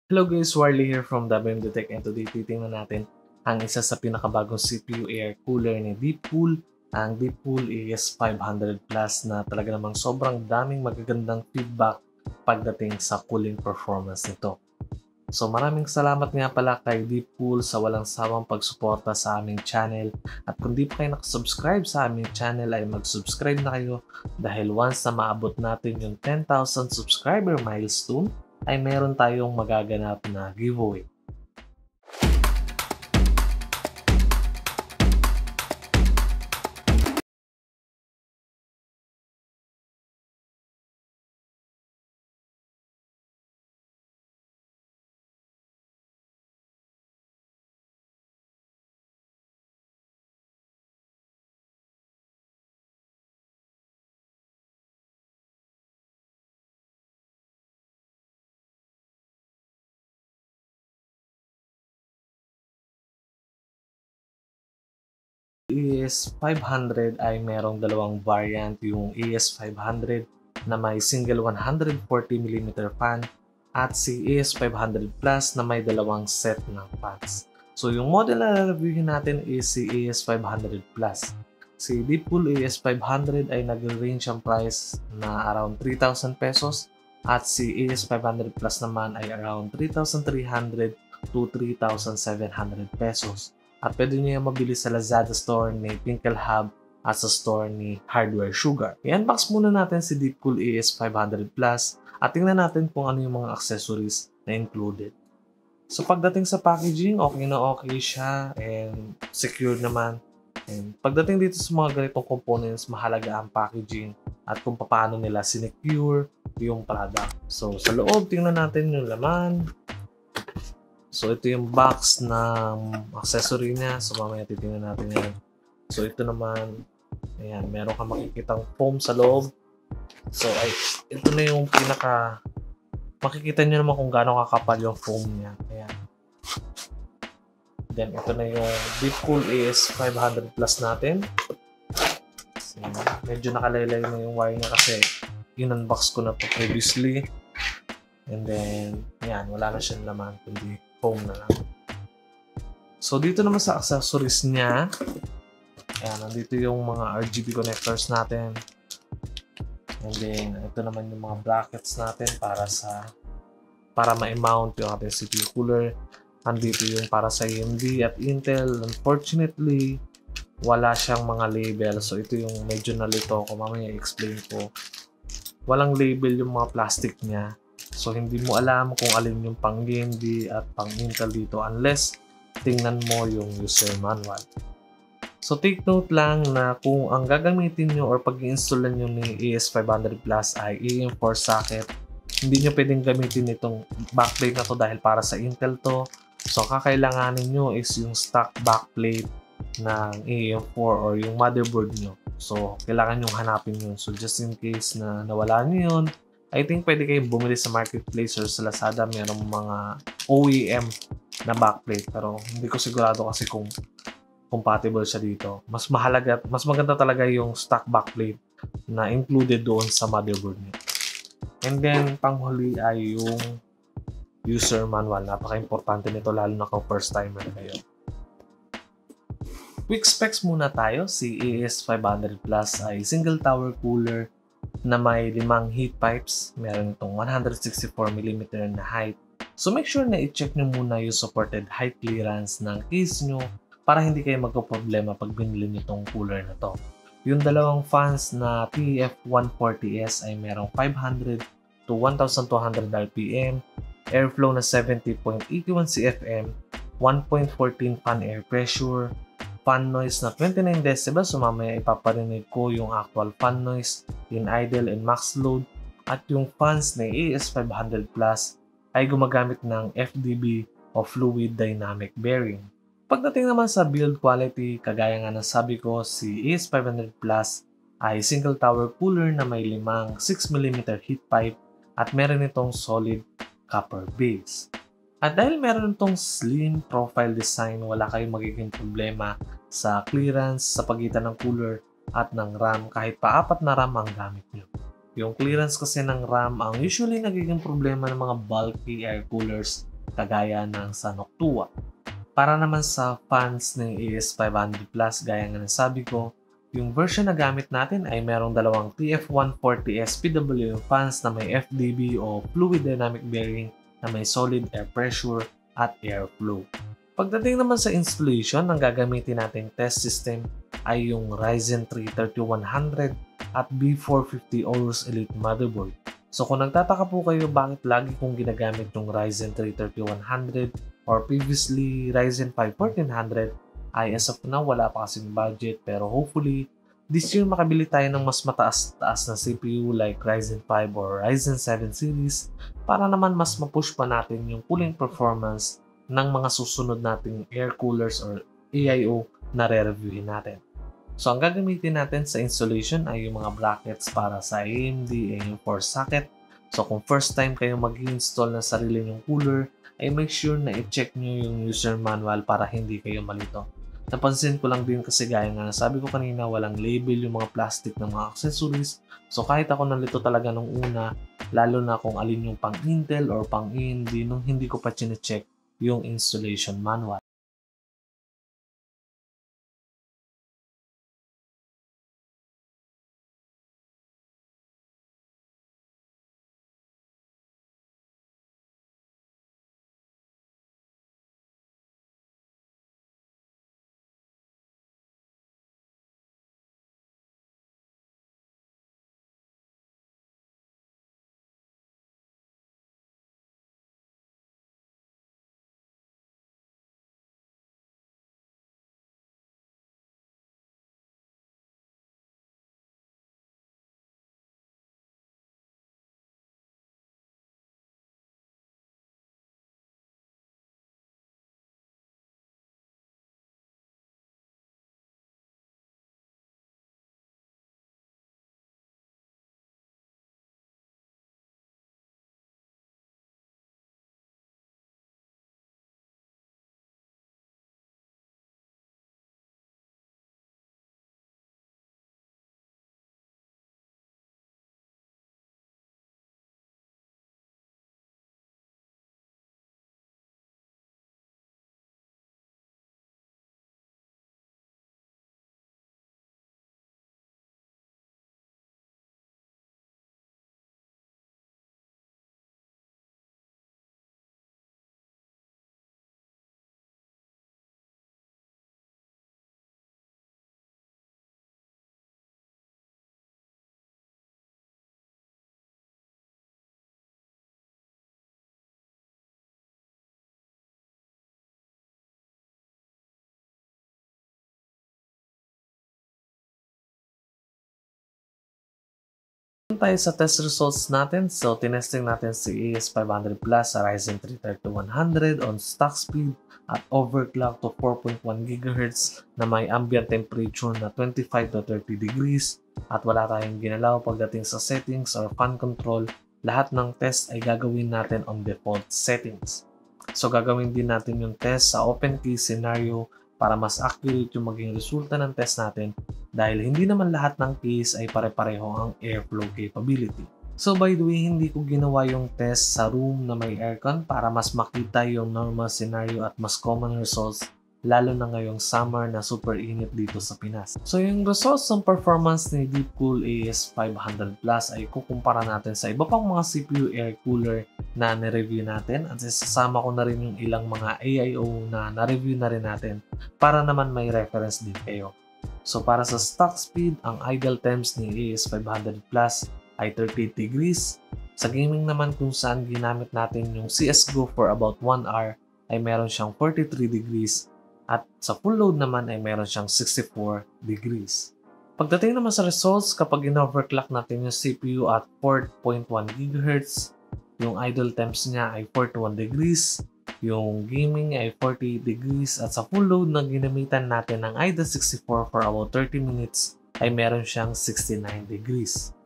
Hello guys, Warley here from WMD Tech, and today titingnan natin ang isa sa pinakabagong CPU air cooler ni Deepcool, ang Deepcool AS500 Plus na talaga namang sobrang daming magagandang feedback pagdating sa cooling performance nito. So maraming salamat nga pala kay Deepcool sa walang sawang pagsuporta sa aming channel, at kung di pa kayo nakasubscribe sa aming channel ay mag-subscribe na kayo dahil once na maabot natin yung 10,000 subscriber milestone ay meron tayong magaganap na giveaway. AS500 ay merong dalawang variant, yung AS500 na may single 140mm fan at si AS500 Plus na may dalawang set ng fans. So yung model na reviewin natin is si AS500 Plus. Si Deepcool AS500 ay nag-range ang price na around 3,000 pesos at si AS500 Plus naman ay around 3,300 to 3,700 pesos. At pwede nyo yung mabili sa Lazada store ni Pinkle Hub at sa store ni Hardware Sugar. I-unbox muna natin si Deepcool AS500 Plus at tingnan natin kung ano yung mga accessories na included. So pagdating sa packaging, okay na okay siya and secure naman. And pagdating dito sa mga ganitong components, mahalaga ang packaging at kung paano nila sinecure yung product. So sa loob, tingnan natin yung laman. So, ito yung box ng accessory niya. So, mamaya titingnan natin yan. So, ito naman, ayan, meron kang makikitang foam sa loob. So, ito na yung makikita nyo naman kung gaano kakapal yung foam niya. Ayan. Then, ito na yung Deepcool AS500 Plus natin. So, medyo nakalaylay na yung wire niya kasi in-unbox ko na to previously. And then, ayan, wala na siyang laman, kundi foam na lang. So, dito naman sa accessories niya, ayan, nandito yung mga RGB connectors natin. And then, ito naman yung mga brackets natin para ma-mount yung ating CPU cooler. Nandito yung para sa AMD at Intel. Unfortunately, wala siyang mga label. So, ito yung medyo nalito ko. Mamaya i-explain ko. Walang label yung mga plastic niya. So, hindi mo alam kung alin yung pang AMD at pang Intel dito unless tingnan mo yung user manual. So, take note lang na kung ang gagamitin nyo or pag-i-installan nyo ni AS500 Plus ay AM4 socket, hindi nyo pwedeng gamitin itong backplate na to dahil para sa Intel to. So, kakailanganin nyo is yung stock backplate ng AM4 or yung motherboard nyo. So, kailangan nyo hanapin yun. So, just in case na nawala nyo yun, I think pwede kayong bumili sa marketplace or sa Lazada. Merong mga OEM na backplate pero hindi ko sigurado kasi kung compatible siya dito. Mas maganda talaga yung stock backplate na included doon sa motherboard niyo. And then panghuli ay yung user manual. Napaka-importante nito lalo na kung first timer kayo. Quick specs muna tayo. Si AS500 Plus ay single tower cooler na may 5 heat pipes. Meron itong 164mm na height. So make sure na i-check nyo muna yung supported height clearance ng case nyo para hindi kayo magka-problema pag binili nyo itong cooler na to. Yung dalawang fans na TF140S ay merong 500 to 1200 RPM, airflow na 70.81 CFM, 1.14 fan air pressure, fan noise na 29 decibels. So mamaya ipaparinig ko yung actual fan noise in idle and max load. At yung fans na AS500 Plus ay gumagamit ng FDB o Fluid Dynamic Bearing. Pagdating naman sa build quality, kagaya nga ng sabi ko, si AS500 Plus ay single tower cooler na may 5 6mm heat pipe at meron itong solid copper base. At dahil meron itong slim profile design, wala kayong magiging problema sa clearance sa pagitan ng cooler at ng RAM kahit pa 4 na RAM ang gamit nyo. Yung clearance kasi ng RAM ang usually nagiging problema ng mga bulky air coolers kagaya ng sa Noctua. Para naman sa fans ng AS500 Plus, gaya nga ng sabi ko, yung version na gamit natin ay merong dalawang TF140S PWM fans na may FDB o Fluid Dynamic Bearing na may solid air pressure at airflow. Pagdating naman sa installation, ang gagamitin nating test system ay yung Ryzen 3 3100 at B450 Aorus Elite motherboard. So kung nagtataka po kayo bakit lagi kong ginagamit yung Ryzen 3 3100 or previously Ryzen 5 1400, ay as of now wala pa kasing budget, pero hopefully this year makabili tayo ng mas mataas-taas na CPU like Ryzen 5 or Ryzen 7 series para naman mas ma-push pa natin yung cooling performance ng mga susunod nating air coolers or AIO na re-reviewin natin. So ang gagamitin natin sa installation ay yung mga brackets para sa AMD AM4 socket. So kung first time kayo mag-install ng sarili nyong cooler, ay make sure na i-check nyo yung user manual para hindi kayo malito. Napansin ko lang din kasi gaya nga sabi ko kanina, walang label yung mga plastic ng mga accessories. So kahit ako nalito talaga nung una, lalo na kung alin yung pang Intel or pang AMD nung hindi ko pa chine-check yung installation manual. Tayo sa test results natin. So, tinesting natin si AS500 Plus sa Ryzen 3 3100 on stock speed at overclock to 4.1 GHz na may ambient temperature na 25 to 30 degrees at wala tayong ginalaw pagdating sa settings or fan control. Lahat ng test ay gagawin natin on default settings. So, gagawin din natin yung test sa open key scenario para mas accurate yung maging resulta ng test natin dahil hindi naman lahat ng keys ay pare-pareho ang airflow capability. So by the way, hindi ko ginawa yung test sa room na may aircon para mas makita yung normal scenario at mas common results lalo na ngayong summer na super init dito sa Pinas. So yung results ng performance ni Deepcool AS500 Plus ay kukumpara natin sa iba pang mga CPU air cooler na na-review natin at sasama ko na rin yung ilang mga AIO na na-review na rin natin para naman may reference din kayo. So para sa stock speed, ang idle temps ni AS500 Plus ay 38 degrees. Sa gaming naman kung saan ginamit natin yung CSGO for about 1 hour ay meron siyang 43 degrees at sa full load naman ay meron siyang 64 degrees. Pagdating naman sa results, kapag in-overclock natin yung CPU at 4.1 GHz, yung idle temps niya ay 41 degrees, yung gaming ay 40 degrees at sa full load na ginamitan natin ng IDA 64 for about 30 minutes ay meron siyang 69 degrees.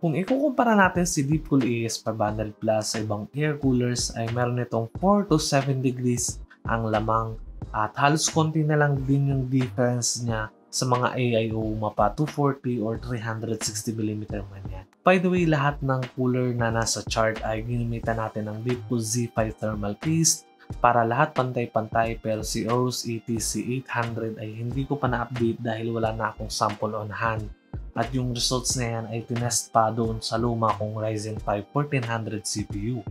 Kung ikukumpara natin si Deepcool AS500 Plus sa ibang air coolers ay meron itong 4 to 7 degrees ang lamang at halos konti na lang din yung difference niya sa mga AIO mapa 240 or 360mm man yan. By the way, lahat ng cooler na nasa chart ay ginamitan natin ng Deepcool Z5 thermal paste para lahat pantay-pantay, pero si Aorus ATC 800 ay hindi ko pa na-update dahil wala na akong sample on hand. At yung results na yan ay tinest pa doon sa luma kong Ryzen 5 1400 CPU.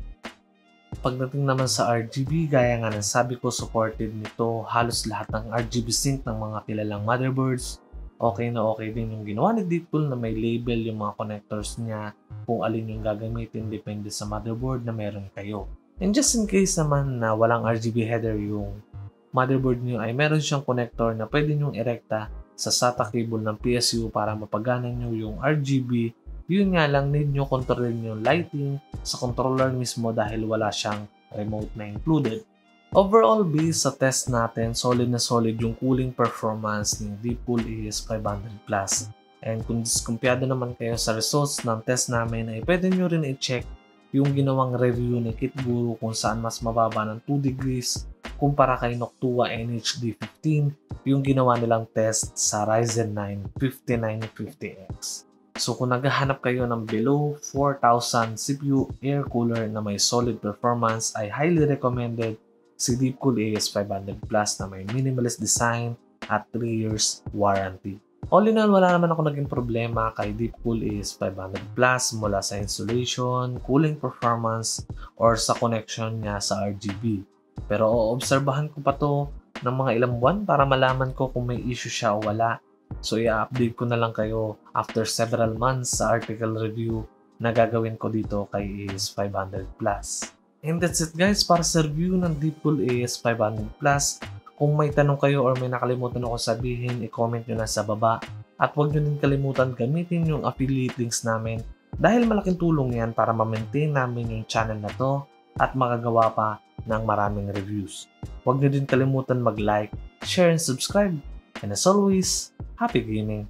Pagdating naman sa RGB, gaya nga ng sabi ko, supported nito halos lahat ng RGB sync ng mga kilalang motherboards. Okay na okay din yung ginawa ni Deepcool na may label yung mga connectors niya kung alin yung gagamitin depende sa motherboard na meron kayo. And just in case naman na walang RGB header yung motherboard niyo ay meron siyang connector na pwede nyong irekta sa SATA cable ng PSU para mapagana nyo yung RGB. Yun nga lang, need nyo kontrolin yung lighting sa controller mismo dahil wala siyang remote na included. Overall, based sa test natin, solid na solid yung cooling performance ng Deepcool AS500 Plus. And kung diskumpiyado naman kayo sa results ng test namin ay pwede nyo rin i-check yung ginawang review ni KitGuru kung saan mas mababa ng 2 degrees kumpara kay Noctua NHD15 yung ginawa nilang test sa Ryzen 9 5950X. So kung naghahanap kayo ng below 4,000 CPU air cooler na may solid performance ay highly recommended si Deepcool AS500 Plus na may minimalist design at 3 years warranty. All in all, wala naman ako naging problema kay Deepcool AS500 Plus mula sa insulation, cooling performance, or sa connection niya sa RGB. Pero oobserbahan ko pa to ng mga ilang buwan para malaman ko kung may issue siya o wala. So i-update ko na lang kayo after several months sa article review na gagawin ko dito kay AS500 Plus. And that's it guys para sa review ng Deepcool AS500 Plus. Kung may tanong kayo or may nakalimutan ako sabihin, i-comment nyo na sa baba. At huwag nyo din kalimutan gamitin yung affiliate links namin dahil malaking tulong yan para ma-maintain namin yung channel na to at makagawa pa ng maraming reviews. Huwag nyo din kalimutan mag-like, share, and subscribe. And as always, happy gaming!